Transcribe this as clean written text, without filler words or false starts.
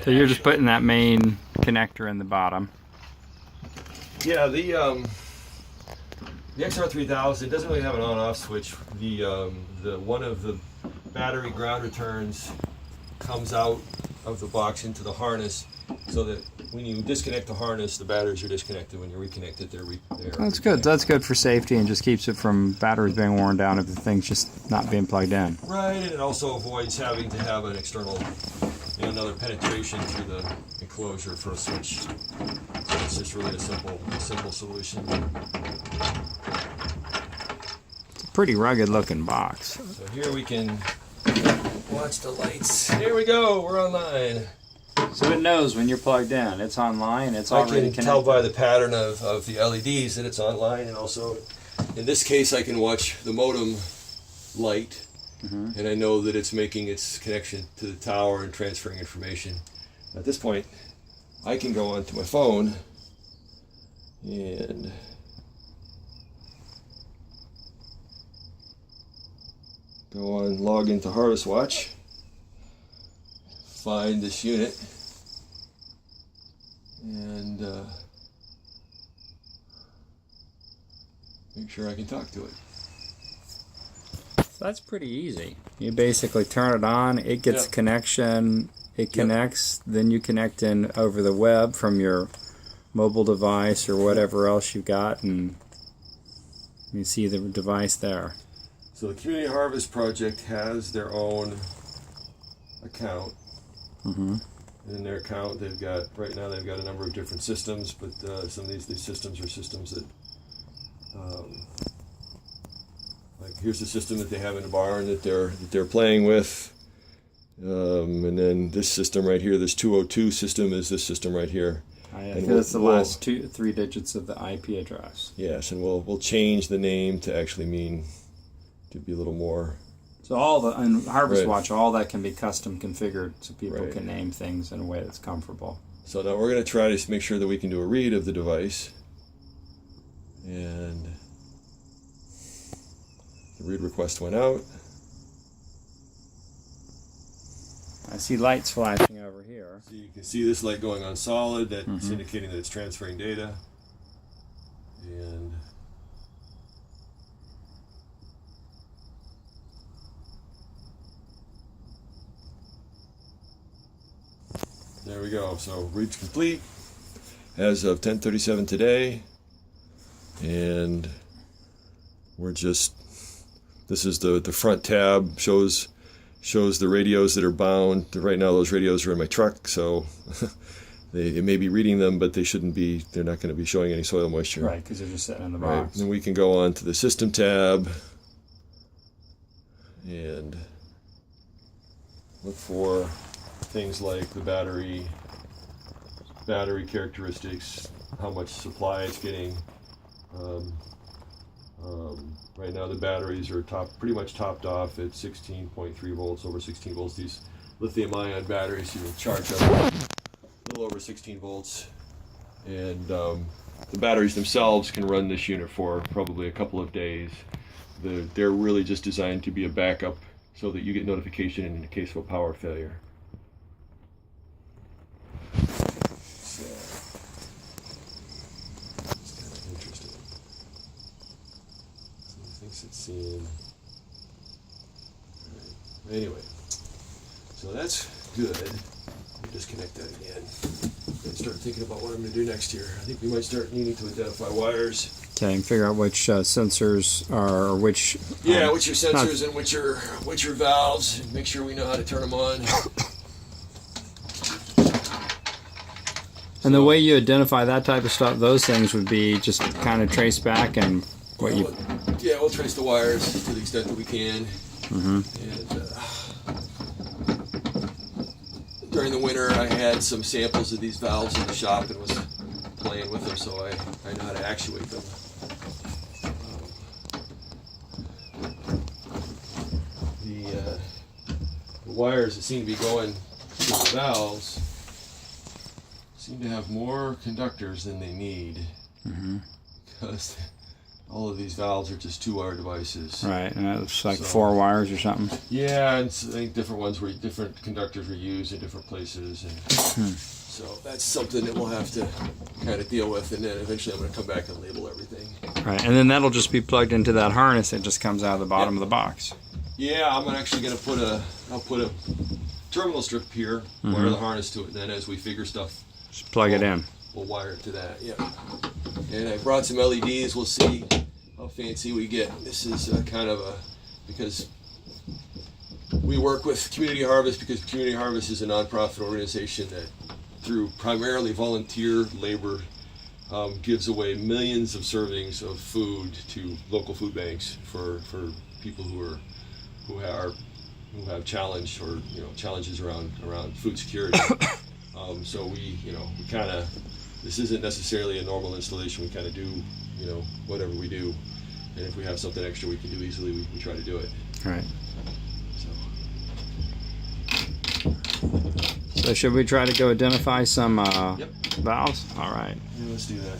So you're just putting that main connector in the bottom. Yeah, the XR3000 doesn't really have an on-off switch. The one of the battery ground returns comes out of the box into the harness, so that when you disconnect the harness, the batteries are disconnected. When you reconnect it, they're That's good. That's good for safety and just keeps it from batteries being worn down if the thing's just not being plugged in. Right, and it also avoids having to have an external, another penetration through the enclosure for a switch. So it's just really a simple solution. It's a pretty rugged looking box. So here we can watch the lights. Here we go, we're online. So it knows when you're plugged in. It's online, it's already connected. I can tell by the pattern of the LEDs that it's online, and also, in this case, I can watch the modem light, and I know that it's making its connection to the tower and transferring information. At this point, I can go onto my phone and go on, log into Harvest Watch, find this unit, and make sure I can talk to it. So that's pretty easy. You basically turn it on, it gets a connection, it connects, then you connect in over the web from your mobile device or whatever else you've got, and you see the device there. So the Community Harvest Project has their own account. In their account, they've got, right now they've got a number of different systems, but some of these systems are systems that, like here's the system that they have in the barn that they're playing with, and then this system right here, this 202 system, is this system right here. And that's the last three digits of the IP address. Yes, and we'll change the name to actually mean to be a little more. So all the in Harvest Watch, all that can be custom configured so people can name things in a way that's comfortable. So now we're going to try to make sure that we can do a read of the device, and the read request went out. I see lights flashing over here. So you can see this light going on solid. That's indicating that it's transferring data. And there we go. So read's complete as of 10:37 today, and we're just, this is the front tab, shows the radios that are bound. Right now those radios are in my truck, so it may be reading them, but they shouldn't be, they're not going to be showing any soil moisture. Right, because they're just sitting in the box. Then we can go on to the system tab and look for things like the battery characteristics, how much supply it's getting. Right now the batteries are pretty much topped off at 16.3 volts, over 16 volts. These lithium-ion batteries, you will charge up a little over 16 volts. And the batteries themselves can run this unit for probably a couple of days. They're really just designed to be a backup so that you get notification in the case of a power failure. So, it's kind of interesting. So he thinks it's seeing. Right. Anyway, so that's good. Let me disconnect that again and start thinking about what I'm going to do next year. I think we might start needing to identify wires. Okay, and figure out which sensors are, or which... which are sensors and which are valves, and make sure we know how to turn them on. And the way you identify that type of stuff, those things would be just kind of trace back and what we'll trace the wires to the extent that we can. And during the winter, I had some samples of these valves in the shop and was playing with them, so I know how to actuate them. The wires that seem to be going to the valves seem to have more conductors than they need, because all of these valves are just 2-wire devices. Right, and it's like So- 4 wires or something. Yeah, and I think different ones were different conductors were used in different places, and so that's something that we'll have to kind of deal with, and then eventually I'm going to come back and label everything. Right, and then that'll just be plugged into that harness that just comes out of the bottom of the box. Yeah, I'm actually going to I'll put a terminal strip here, wire the harness to it, and then as we figure stuff, Just plug it in. we'll wire it to that. Yeah. And I brought some LEDs. We'll see how fancy we get. This is kind of because we work with Community Harvest, because Community Harvest is a nonprofit organization that, through primarily volunteer labor, gives away millions of servings of food to local food banks for people who have challenge or challenges around food security. So we kind of, this isn't necessarily a normal installation. We kind of do whatever we do, and if we have something extra we can do easily, we try to do it. Right. So So should we try to go identify some Yep. valves? All right. yeah, let's do that.